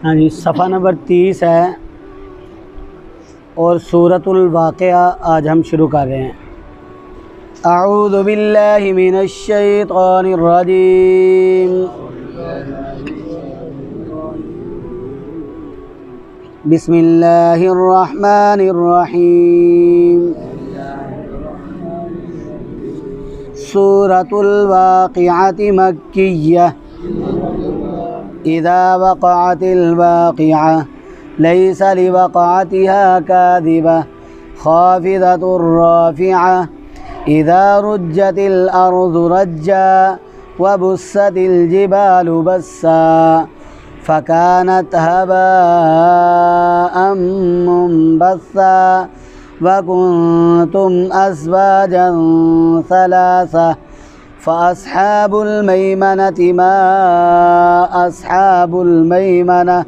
हाँ जी, सफ़ा नंबर 30 है और सूरतुल वाक़िया आज हम शुरू कर रहे हैं। अऊज़ु बिल्लाहि मिनश शैतानिर रजीम। बिस्मिल्लाहिर रहमानिर रहीम। सूरतुल वाक़िअति मक्किय्यह। इज़ा वक़अतिल वाक़िअह लैसा लिवक़अतिहा काज़िबह ख़ाफ़िज़तुर राफ़िअह। इज़ा रुज्जतिल अर्ज़ु रज्जा व बुस्सतिल जिबालु बस्सा फ़कानत हबाअम मुंबस्सा व कुंतुम अज़वाजन सलासा फ़अस्हाबुल मैमनति मा अस्हाबुल मैमनह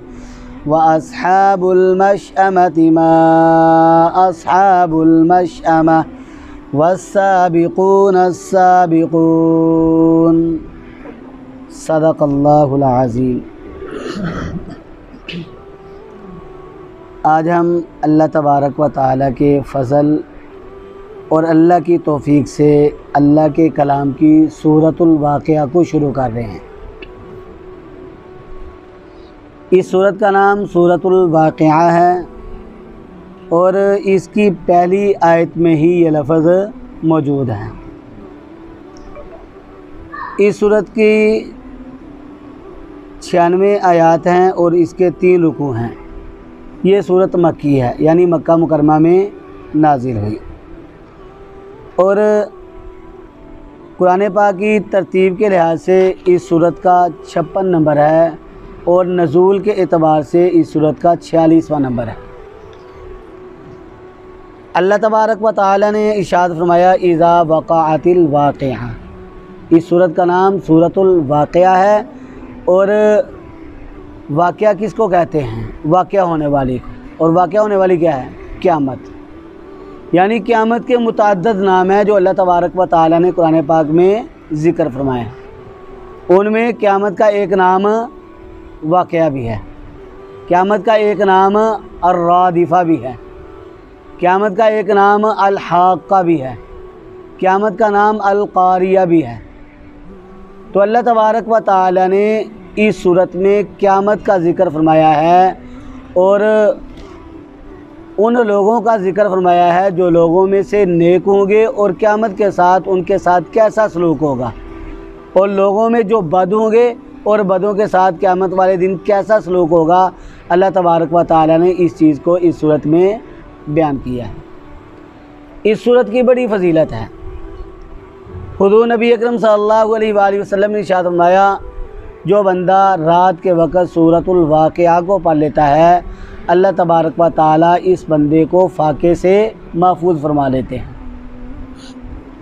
व अस्हाबुल मशअमति मा अस्हाबुल मशअमह वस्साबिक़ून अस्साबिक़ून। सदक़ल्लाहुल अज़ीम। आज हम अल्लाह तबारक व तआला के फ़ज़ल और अल्लाह की तौफ़ीक़ से अल्लाह के कलाम की सूरतुल वाक़िया को शुरू कर रहे हैं। इस सूरत का नाम सूरतुल वाक़िया है और इसकी पहली आयत में ही ये लफ्ज़ मौजूद है। इस सूरत की 96 आयात हैं और इसके 3 रुकू हैं। ये सूरत मक्की है, यानी मक्का मुकरमा में नाजिल हुई और कुरान पाक की तरतीब के लिहाज से इस सूरत का 56 नंबर है और नज़ूल के एतबार से इस सूरत का 46वां नंबर है। अल्लाह तबारक व तआला ने इरशाद फरमाया इज़ा वक़अतिल वाक़िअह। इस सूरत का नाम सूरतुल वाक़िया है और वाक़िया किसको कहते हैं? वाक़िया होने वाली को। और वाक़िया होने वाली क्या है? क़यामत। यानी क़यामत के मुतअद्दिद नाम है जो अल्लाह तबारक व तआला ने कुरान पाक में ज़िक्र फरमाया। उनमें क़यामत का एक नाम वाक़िया भी है, क़यामत का एक नाम अर्रादिफ़ा भी है, क़यामत का एक नाम अल-हाक़्क़ा भी है, क़यामत का नाम अल-क़ारिया भी है। तो अल्लाह तबारक व तआला ने इस सूरत में क़यामत का ज़िक्र फरमाया है और उन लोगों का ज़िक्र फरमाया है जो लोगों में से नेक होंगे और क़यामत के साथ उनके साथ कैसा सलूक होगा, और लोगों में जो बद होंगे और बदों के साथ क़यामत वाले दिन कैसा सलूक होगा। अल्लाह तबारक व तआला ने इस चीज़ को इस सूरत में बयान किया है। इस सूरत की बड़ी फजीलत है। हुज़ूर नबी अकरम सल्लल्लाहु अलैहि वसल्लम ने इरशाद फरमाया, जो बंदा रात के वक़्त सूरतुल वाक़िया को पढ़ लेता है अल्लाह तबारक व तआला इस बंदे को फ़ाक़े से महफूज फरमा लेते हैं,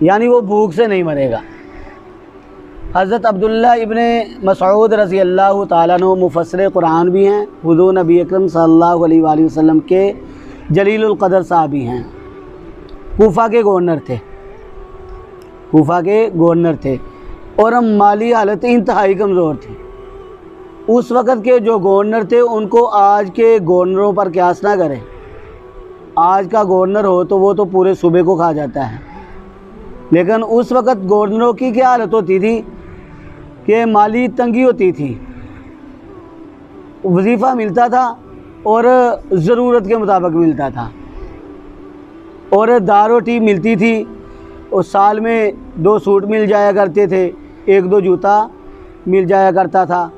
यानी वो भूख से नहीं मरेगा। हज़रत अब्दुल्ला इब्न मसऊद रज़ी अल्लाह तआला अन्हु मुफ़स्सिर कुरान भी हैं, हुज़ूर नबी अकरम सल्लल्लाहु अलैहि वसल्लम के जलीलुल क़द्र साहबी हैं। कूफ़ा के गवर्नर थे, कूफ़ा के गवर्नर थे और माली हालत इंतहाई कमज़ोर थी। उस वक़्त के जो गवर्नर थे उनको आज के गवर्नरों पर क़यास ना करें। आज का गवर्नर हो तो वो तो पूरे सूबे को खा जाता है, लेकिन उस वक़्त गवर्नरों की क्या हालत होती थी कि माली तंगी होती थी, वजीफ़ा मिलता था और ज़रूरत के मुताबिक मिलता था और दाल रोटी मिलती थी और साल में 2 सूट मिल जाया करते थे, 1-2 जूता मिल जाया करता था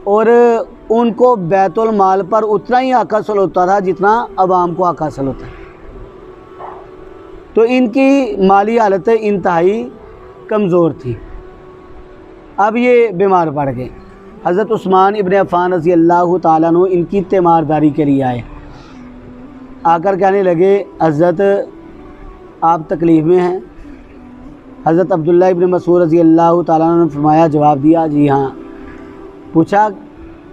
और उनको बैतुल माल पर उतना ही हक़ हासिल होता था जितना अवाम को हक़ हासिल होता है। तो इनकी माली हालत इंतहाई कमज़ोर थी। अब ये बीमार पड़ गए। हज़रत उस्मान इब्न अफ़्फ़ान रज़ी अल्लाह तआला अन्हु इनकी तीमारदारी के लिए आए। आकर कहने लगे, हज़रत आप तकलीफ़ में हैं? हज़रत अब्दुल्ला इब्न मसूद रज़ी अल्लाह तआला अन्हु ने फरमाया, जवाब दिया जी हाँ। पूछा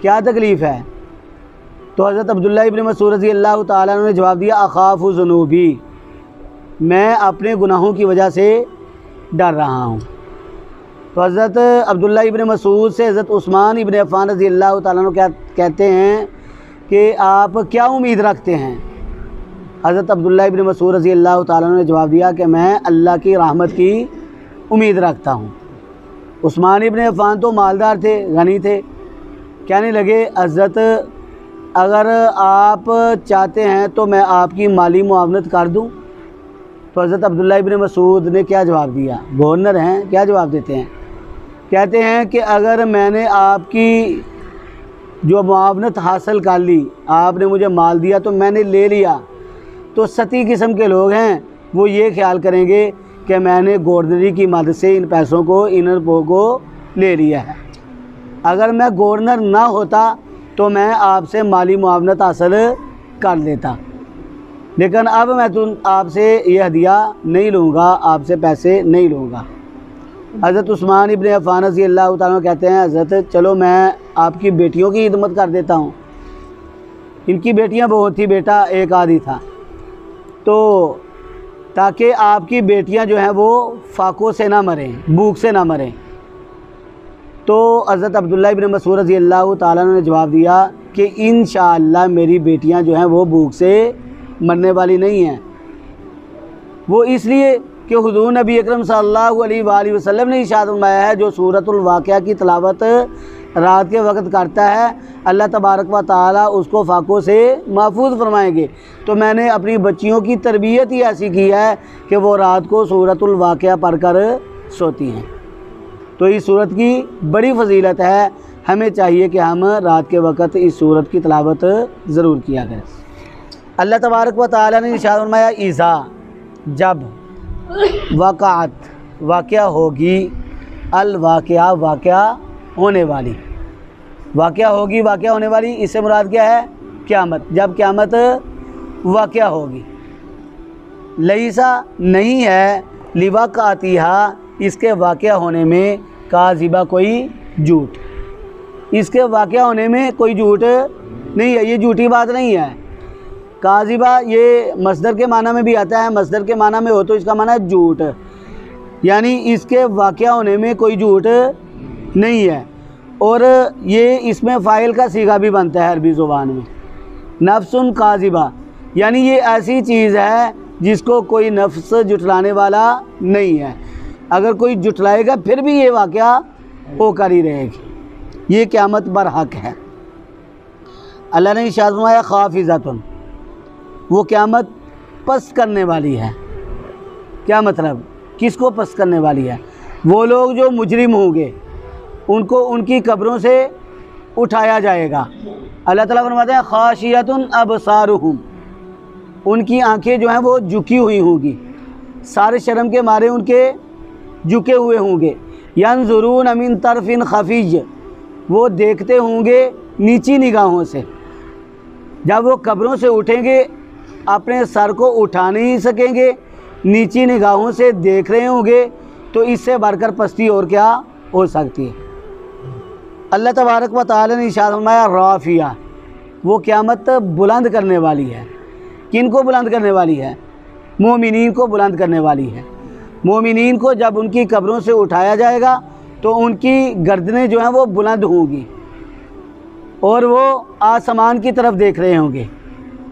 क्या तकलीफ़ है? तो हज़रत अब्दुल्ला इब्न मसूद रज़ी अल्लाह तआला अन्हु ने जवाब दिया, अख़ाफ़ु ज़ुनूबी, मैं अपने गुनाहों की वजह से डर रहा हूँ। तो हज़रत अब्दुल्ला इब्न मसूद से हज़रत उस्मान इब्न अफ़्फ़ान रज़ी अल्लाह ताला अन्हु क्या कहते हैं कि आप क्या उम्मीद रखते हैं। हज़रत अब्दुल्ला इब्न मसूद रज़ी अल्लाह ताला अन्हु ने जवाब दिया कि मैं अल्लाह की रहमत की उम्मीद रखता हूँ। उस्मान इब्न अफ़्फ़ान तो मालदार थे, गनी थे। कहने लगे हज़रत अगर आप चाहते हैं तो मैं आपकी माली मुआवनत कर दूं। तो हज़रत अब्दुल्ला इब्न मसूद ने क्या जवाब दिया, गवर्नर हैं, क्या जवाब देते हैं, कहते हैं कि अगर मैंने आपकी जो मुआवनत हासिल कर ली, आपने मुझे माल दिया तो मैंने ले लिया, तो सती किस्म के लोग हैं वो ये ख्याल करेंगे कि मैंने गवर्नरी की मदद से इन पैसों को, इन रुपयों को ले लिया है। अगर मैं गवर्नर ना होता तो मैं आपसे माली मुआवनत हासिल कर लेता, लेकिन अब मैं आपसे यह हदिया नहीं लूँगा, आपसे पैसे नहीं लूँगा। हज़रत उस्मान इब्न अफ़्फ़ान रज़ी अल्लाह ताला अन्हु कहते हैं हज़रत चलो मैं आपकी बेटियों की खिदमत कर देता हूँ। इनकी बेटियाँ बहुत थी, बेटा एक आदि था, तो ताकि आपकी बेटियाँ जो हैं वो फाकों से ना मरें, भूख से ना मरें। तो हज़रत अब्दुल्ला इब्न मसूद रज़ी अल्लाह ताला ने जवाब दिया कि इंशाअल्लाह मेरी बेटियां जो हैं वो भूख से मरने वाली नहीं हैं। वो इसलिए कि हुज़ूर नबी अकरम सल्लल्लाहु अलैहि वसल्लम ने इरशाद फरमाया है जो सूरतुल वाक़िया की तिलावत रात के वक्त करता है अल्लाह तबारक व तआला उसको फाकों से महफूज फरमाएंगे। तो मैंने अपनी बच्चियों की तरबियत ही ऐसी की है कि वो रात को सूरतुल वाक़िया पढ़कर सोती हैं। तो इस सूरत की बड़ी फजीलत है, हमें चाहिए कि हम रात के वक़्त इस सूरत की तिलावत ज़रूर किया करें। अल्लाह तबारक व तआला ने इरशाद फरमाया इज़ा, जब, वक़अत, वाक़या होगी, अल वाक़या, वाक़या होने वाली, वाक़या होगी, वाक़या होने वाली, इससे मुराद क्या है, क़यामत, जब क़यामत वाक़या होगी। लईसा नहीं है, लिवाक़अतिहा, इसके वाक़या होने में, काज़िबा कोई झूठ, इसके वाक़या होने में कोई झूठ नहीं है, ये झूठी बात नहीं है। काज़िबा ये मस्दर के माना में भी आता है, मस्दर के माना में हो तो इसका माना है झूठ, यानी इसके वाक़या होने में कोई झूठ नहीं है। और ये इसमें फ़ाइल का सीगा भी बनता है अरबी ज़ुबान में। नफ्सुन काज़िबा, यानी ये ऐसी चीज़ है जिसको कोई नफ्स जुटलाने वाला नहीं है, अगर कोई जुटलाएगा फिर भी ये वाक़या होकर ही रहेगी, ये क़यामत बरहक है। अल्लाह ने इरशाद फरमाया खाफ़िज़तुन, वो क़यामत पस्त करने वाली है। क्या मतलब, किसको पस्त करने वाली है? वो लोग जो मुजरिम होंगे उनको उनकी कब्रों से उठाया जाएगा। अल्लाह ताला फरमाते हैं खाशियतुन अबसारुहुम, उनकी आंखें जो हैं वो झुकी हुई होंगी, सारे शर्म के मारे उनके झुके हुए होंगे। यंजुरून मिन तरफिन खफीज, वो देखते होंगे नीची निगाहों से। जब वो कब्रों से उठेंगे अपने सर को उठा नहीं सकेंगे, नीची निगाहों से देख रहे होंगे, तो इससे बढ़कर पस्ती और क्या हो सकती है। अल्लाह तबारक व तआला ने इरशाद फरमाया राफिया, वो क़यामत बुलंद करने वाली है। किन को बुलंद करने वाली है? मोमिनीन को बुलंद करने वाली है। मोमिनीन को जब उनकी कब्रों से उठाया जाएगा तो उनकी गर्दनें जो हैं वो बुलंद होंगी और वो आसमान की तरफ देख रहे होंगे।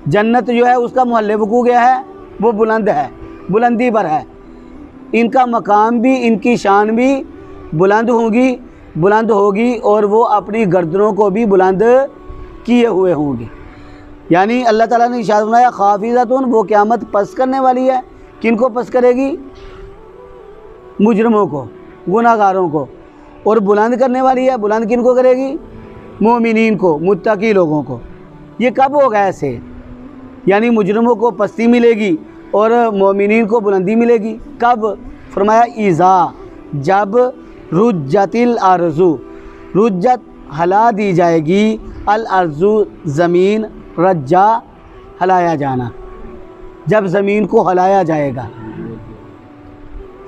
जन्नत जो है उसका महल वकू गया है, वो बुलंद है, बुलंदी पर है। इनका मकाम भी, इनकी शान भी बुलंद होगी और वो अपनी गर्दनों को भी बुलंद किए हुए होंगे। यानी अल्लाह ताला ने इरशाद फरमाया खाफिज़तुन, वो क़यामत पस करने वाली है। किन को पस करेगी? मुजरमों को, गुनाहगारों को। और बुलंद करने वाली है, बुलंद किन को करेगी? मोमिनीन को, मुत्तकी लोगों को। ये कब होगा ऐसे? यानी मुजरमों को पस्ती मिलेगी और मोमिनीन को बुलंदी मिलेगी। कब? फरमाया इज़ा, जब रुज्जतिल अर्ज़ु, रुज्जत हला दी जाएगी, अल अर्ज़ु ज़मीन, रज्जा हलाया जाना, जब ज़मीन को हलाया जाएगा।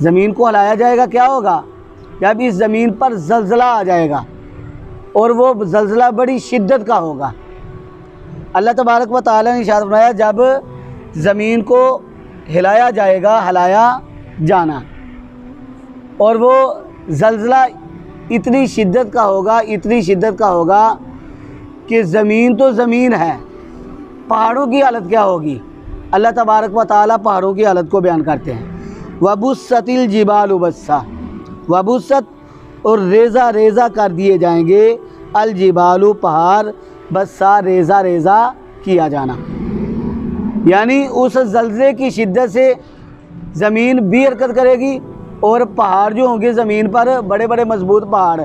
ज़मीन को हलाया जाएगा क्या होगा? जब इस ज़मीन पर ज़लज़ला आ जाएगा और वो ज़लज़ला बड़ी शिद्दत का होगा। अल्लाह तबारक व तआला ने इरशाद फरमाया जब ज़मीन को हिलाया जाएगा, हलाया जाना, और वो ज़लज़ला इतनी शिद्दत का होगा, इतनी शिद्दत का होगा कि ज़मीन तो ज़मीन है, पहाड़ों की हालत क्या होगी। अल्लाह तबारक व तआला पहाड़ों की हालत को बयान करते हैं। वबुस्सतिल जिबालु बस्सा, वबुस्सत और रेज़ा रेज़ा कर दिए जाएंगे, अल जिबालु पहाड़, बस्सा रेज़ा रेज़ा किया जाना। यानी उस ज़लज़ले की शिद्दत से ज़मीन भी हरकत करेगी और पहाड़ जो होंगे ज़मीन पर, बड़े बड़े मजबूत पहाड़,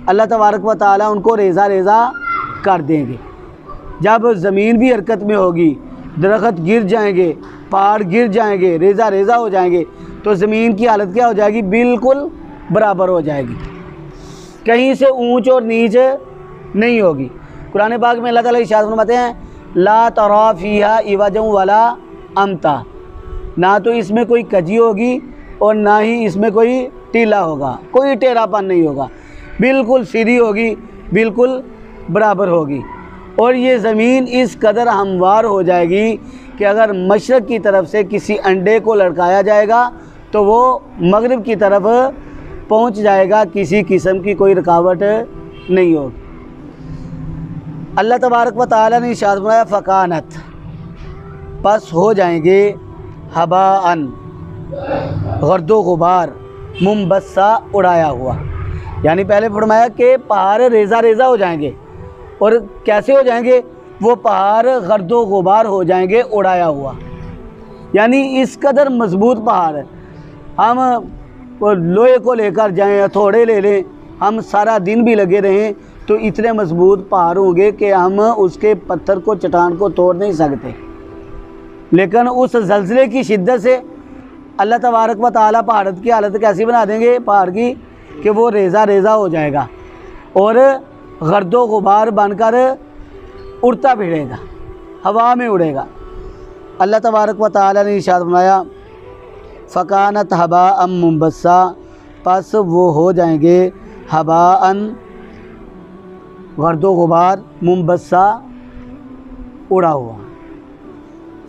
अल्लाह तबारक व तआला उनको रेज़ा रेज़ा कर देंगे। जब ज़मीन भी हरकत में होगी, दरख्त गिर जाएंगे, पहाड़ गिर जाएंगे, रेज़ा रेज़ा हो जाएंगे, तो ज़मीन की हालत क्या हो जाएगी, बिल्कुल बराबर हो जाएगी, कहीं से ऊंच और नीच नहीं होगी। कुरान पाक में अल्लाह ताला इरशाद फरमाते हैं, ला तरा फीहा इवजन वला अमता, ना तो इसमें कोई कजी होगी और ना ही इसमें कोई टीला होगा, कोई टेढ़ापन नहीं होगा, बिल्कुल सीधी होगी, बिल्कुल बराबर होगी। और ये ज़मीन इस कदर हमवार हो जाएगी कि अगर मशरक़ की तरफ से किसी अंडे को लड़काया जाएगा तो वो मगरिब की तरफ पहुंच जाएगा, किसी किस्म की कोई रुकावट नहीं होगी। अल्लाह तबारक व तआला ने इरशाद फरमाया, फ़कानत, बस हो जाएंगे, हबाअन, गर्दो गुबार, मुंबस्सा, उड़ाया हुआ। यानी पहले फरमाया कि पहाड़ रेज़ा रेज़ा हो जाएंगे, और कैसे हो जाएंगे, वो पहाड़ गर्दो गुबार हो जाएंगे, उड़ाया हुआ। यानी इस कदर मजबूत पहाड़, हम वो लोहे को लेकर जाएं, हथौड़े ले लें, हम सारा दिन भी लगे रहें तो इतने मजबूत पहाड़ होंगे कि हम उसके पत्थर को, चट्टान को तोड़ नहीं सकते। लेकिन उस ज़लज़ले की शिद्दत से अल्लाह तबारक व तआला पहाड़ की हालत कैसी बना देंगे, पहाड़ की, कि वो रेज़ा रेज़ा हो जाएगा और गर्दो गुबार बनकर उड़ता फिरेगा, हवा में उड़ेगा। अल्लाह तबारक व तआला ने इरशाद फरमाया, फ़कानत हबाअम मुंबस्सा, बस वो हो जाएंगे हबाअन, गर्दो गुबार, मुंबस्सा, उड़ा हुआ।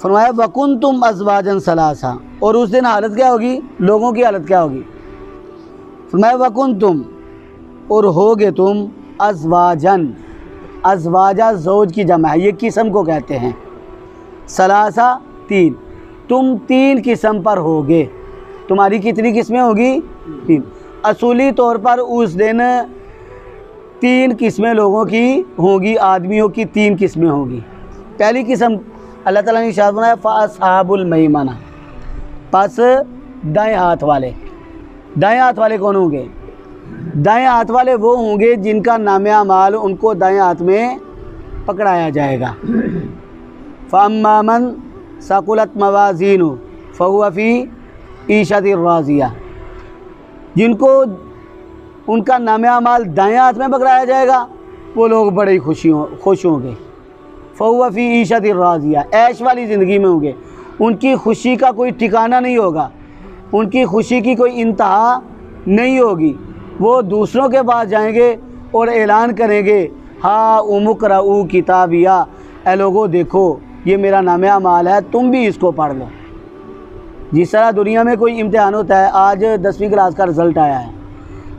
फरमाया वकुंतुम अज़वाजन सलासा, और उस दिन हालत क्या होगी, लोगों की हालत क्या होगी। फरमाया वकुंतुम, और होगे तुम, अज़वाजन, अज़वाजा ज़ौज की जमा है, ये किस्म को कहते हैं, सलासा तीन, तुम तीन किस्म पर होगे। तुम्हारी कितनी किस्में होगी, तीन। असूली तौर पर उस दिन तीन किस्में लोगों की होंगी, आदमियों की तीन किस्में होंगी। पहली किस्म अल्लाह ताला ने इरशाद फरमाया, फ़अस्हाबुल मैमना, बस दाएं हाथ वाले। दाएं हाथ वाले कौन होंगे, दाएं हाथ वाले वो होंगे जिनका नामे अमाल उनको दाएं हाथ में पकड़ाया जाएगा। फ़अम्मा मन सकुलत मवाज़ीनु फ़हुव फ़ी ईशतिर राज़िया, जिनको उनका नामे अमाल दाएं हाथ में पकड़ाया जाएगा वो लोग बड़े ही खुश होंगे। फ़हुव फ़ी ईशतिर राज़िया, ऐश वाली ज़िंदगी में होंगे, उनकी खुशी का कोई ठिकाना नहीं होगा, उनकी खुशी की कोई इंतहा नहीं होगी। वो दूसरों के पास जाएंगे और ऐलान करेंगे, हाँ उमुक़रऊ किताबिया, ए लोगों देखो ये मेरा नामे अमाल है, तुम भी इसको पढ़ लो। जिस तरह दुनिया में कोई इम्तिहान होता है, आज 10वीं क्लास का रिज़ल्ट आया है,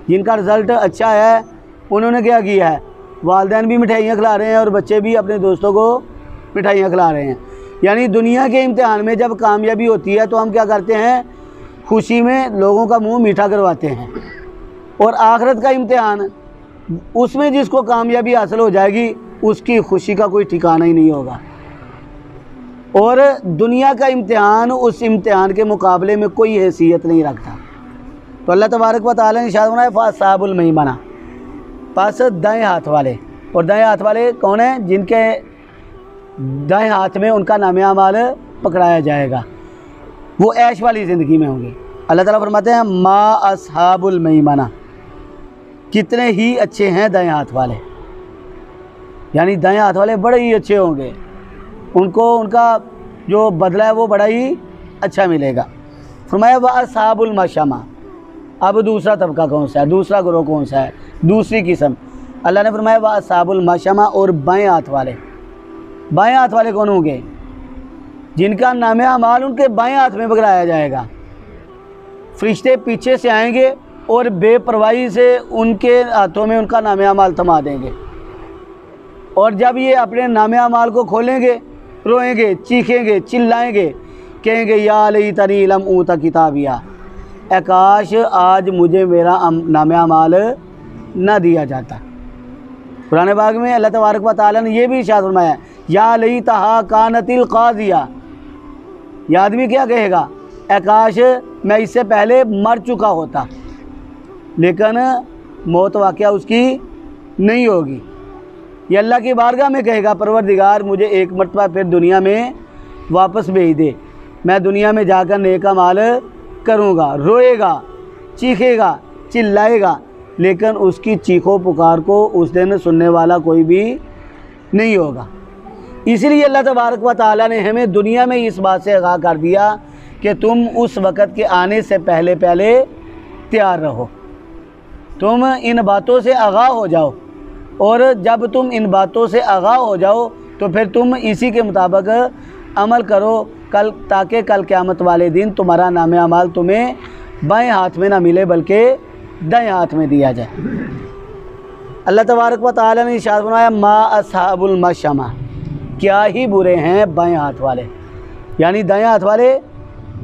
जिनका रिज़ल्ट अच्छा है उन्होंने क्या किया है, वालिदैन भी मिठाइयाँ खिला रहे हैं और बच्चे भी अपने दोस्तों को मिठाइयाँ खिला रहे हैं। यानी दुनिया के इम्तिहान में जब कामयाबी होती है तो हम क्या करते हैं, खुशी में लोगों का मुंह मीठा करवाते हैं। और आखिरत का इम्तिहान, उसमें जिसको कामयाबी हासिल हो जाएगी उसकी खुशी का कोई ठिकाना ही नहीं होगा। और दुनिया का इम्तिहान उस इम्तिहान के मुकाबले में कोई हैसियत नहीं रखता। तो अल्लाह तबारक व तआला ने इरशाद फरमाया, फ़अस्हाबुल मैमना, पास दाएं हाथ वाले। और दाएं हाथ वाले कौन है, जिनके दाएं हाथ में उनका नामे अमाल पकड़ाया जाएगा, वो ऐश वाली ज़िंदगी में होंगे। अल्लाह ताला फरमाते हैं, मा अस्हाबुल मैमना, कितने ही अच्छे हैं दाएं हाथ वाले। यानी दाएं हाथ वाले बड़े ही अच्छे होंगे, उनको उनका जो बदला है वो बड़ा ही अच्छा मिलेगा। फरमाया व अस्हाबुल मशअमा, अब दूसरा तबका कौन सा है, दूसरा ग्रोह कौन सा है, दूसरी किस्म। अल्लाह ने फरमाया व अस्हाबुल मशअमा, और बाएं हाथ वाले। बाएं हाथ वाले कौन होंगे, जिनका नामे अमाल उनके बाएं हाथ में पकड़ाया जाएगा। फरिश्ते पीछे से आएंगे और बेपरवाही से उनके हाथों में उनका नामे अमाल थमा देंगे। और जब ये अपने नामे अमाल को खोलेंगे, रोएंगे, चीखेंगे, चिल्लाएंगे, कहेंगे या लैतनी लम ऊता किताबिया, काश आज मुझे मेरा नामे अमाल न दिया जाता। कुरान पाक में अल्लाह तबारक व तआला ने यह भी इरशाद फरमाया, या लैतहा कानतिल काज़िया। ये आदमी क्या कहेगा, काश मैं इससे पहले मर चुका होता, लेकिन मौत वाक़या उसकी नहीं होगी। ये अल्लाह की बारगाह में कहेगा, परवरदिगार मुझे एक मरतबा फिर दुनिया में वापस भेज दे, मैं दुनिया में जाकर नेक अमाल करूँगा। रोएगा, चीखेगा, चिल्लाएगा, लेकिन उसकी चीखों पुकार को उस दिन सुनने वाला कोई भी नहीं होगा। इसलिए अल्लाह तबारक व तआला ने हमें दुनिया में इस बात से आगाह कर दिया कि तुम उस वक़्त के आने से पहले पहले तैयार रहो, तुम इन बातों से आगाह हो जाओ, और जब तुम इन बातों से आगाह हो जाओ तो फिर तुम इसी के मुताबिक अमल करो, कल ताकि कल क़यामत वाले दिन तुम्हारा नामे अमाल तुम्हें बाएं हाथ में ना मिले बल्कि दाएं हाथ में दिया जाए। अल्लाह तबारक व तआला ने इरशाद फरमाया, मा अस्हाबुल मशअमा, क्या ही बुरे हैं बाएं हाथ वाले। यानी दाएं हाथ वाले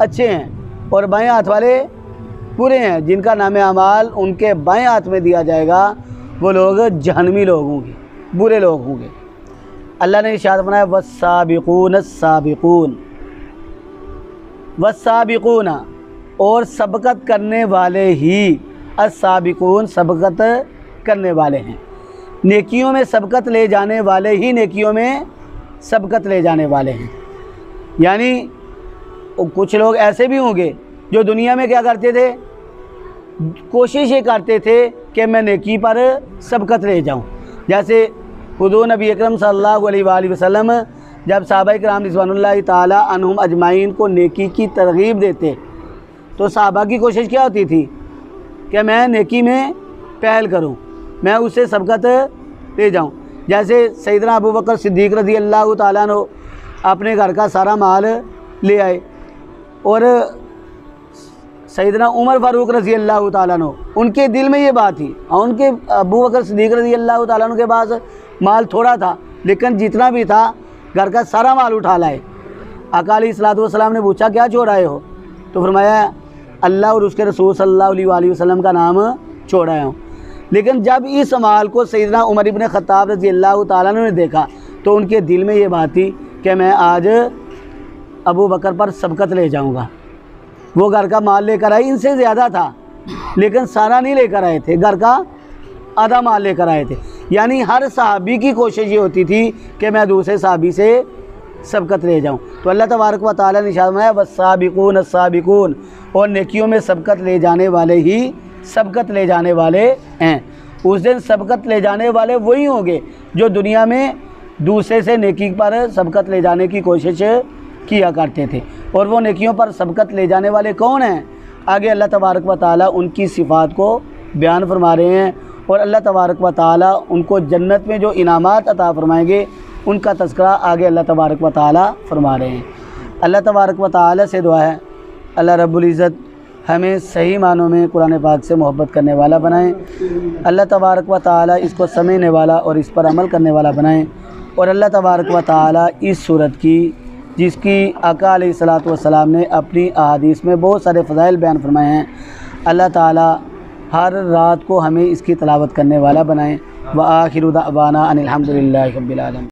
अच्छे हैं और बाएं हाथ वाले बुरे हैं। जिनका नामे अमाल उनके बाएं हाथ में दिया जाएगा वो लोग जहन्नमी लोग होंगे, बुरे लोग होंगे। अल्लाह ने इरशाद फरमाया, वस्साबिकून अस्साबिकून, वस्साबिकून, और सबकत करने वाले ही, अस्साबिकून सबकत करने वाले हैं। नेकियों में सबकत ले जाने वाले ही नेकियों में सबकत ले जाने वाले हैं। यानी कुछ लोग ऐसे भी होंगे जो दुनिया में क्या करते थे, कोशिश ये करते थे कि मैं नेकी पर सबकत ले जाऊं। जैसे हुज़ूर नबी अकरम सल्लल्लाहु अलैहि वसल्लम जब सहाबा किराम रिज़वानुल्लाहि ताला अन्हुम अजमाइन को नेकी की तरगीब देते तो सहाबा की कोशिश क्या होती थी कि मैं नेकी में पहल करूं, मैं उससे सबकत ले जाऊं। जैसे सैयदना अबू बकर सिद्दीक़ रज़ी अल्लाह ताला अन्हु अपने घर का सारा माल ले आए और सैयदना उमर फ़ारूक रज़ी अल्लाह ताला अन्हु उनके दिल में ये बात थी, और उनके अबू बकर सिद्दीक़ रज़ी अल्लाह ताला अन्हु के पास माल थोड़ा था, लेकिन जितना भी था घर का सारा माल उठा लाए। आका अलैहिस्सलातु वस्सलाम ने पूछा, क्या छोड़ आए हो? तो फरमाया, अल्लाह और उसके रसूल सल्लल्लाहु अलैहि वसल्लम का नाम छोड़ आया हूँ। लेकिन जब इस माल को सैयदना उमर इब्न ख़त्ताब रज़ी अल्लाह ताला अन्हु ने देखा तो उनके दिल में ये बात थी कि मैं आज अबू बकर पर सबकत ले जाऊँगा। वो घर का माल लेकर आए, इनसे ज़्यादा था लेकिन सारा नहीं लेकर आए थे, घर का आधा माल लेकर आए थे। यानी हर सहाबी की कोशिश ये होती थी कि मैं दूसरे सहाबी से सबकत ले जाऊं। तो अल्लाह तबारक व तआला ने इरशाद फरमाया, वस्साबिकून अस्साबिकून, और नेकियों में सबकत ले जाने वाले ही सबकत ले जाने वाले हैं। उस दिन सबकत ले जाने वाले वही होंगे जो दुनिया में दूसरे से नेकी पर सबकत ले जाने की कोशिश किया करते थे। और वो नेकियों पर सबकत ले जाने वाले कौन हैं? आगे अल्लाह तबारक व तआला उनकी सिफ़ात को बयान फरमा रहे हैं, और अल्लाह तबारक व तआला उनको जन्नत में जो इनामात अता फरमाएंगे उनका तज़किरा आगे अल्लाह तबारक व तआला फरमा रहे हैं। अल्लाह तबारक व तआला से दुआ है, अल्लाह रब्बुल इज़्ज़त हमें सही मानों में कुरान पाक से मोहब्बत करने वाला बनाएं। अल्लाह तबारक व तआला इसको समझने वाला और इस पर अमल करने वाला बनाएं। और अल्लाह तबारक व तआला इस सूरत की, जिसकी आका अलैहिस्सलातु वस्सलाम ने अपनी अहादीस में बहुत सारे फ़ज़ाइल बयान फरमाए हैं, अल्लाह ताला हर रात को हमें इसकी तिलावत करने वाला बनाएं। व आखिरु दअवाना अनिल हम्दुलिल्लाहि रब्बिल आलमीन।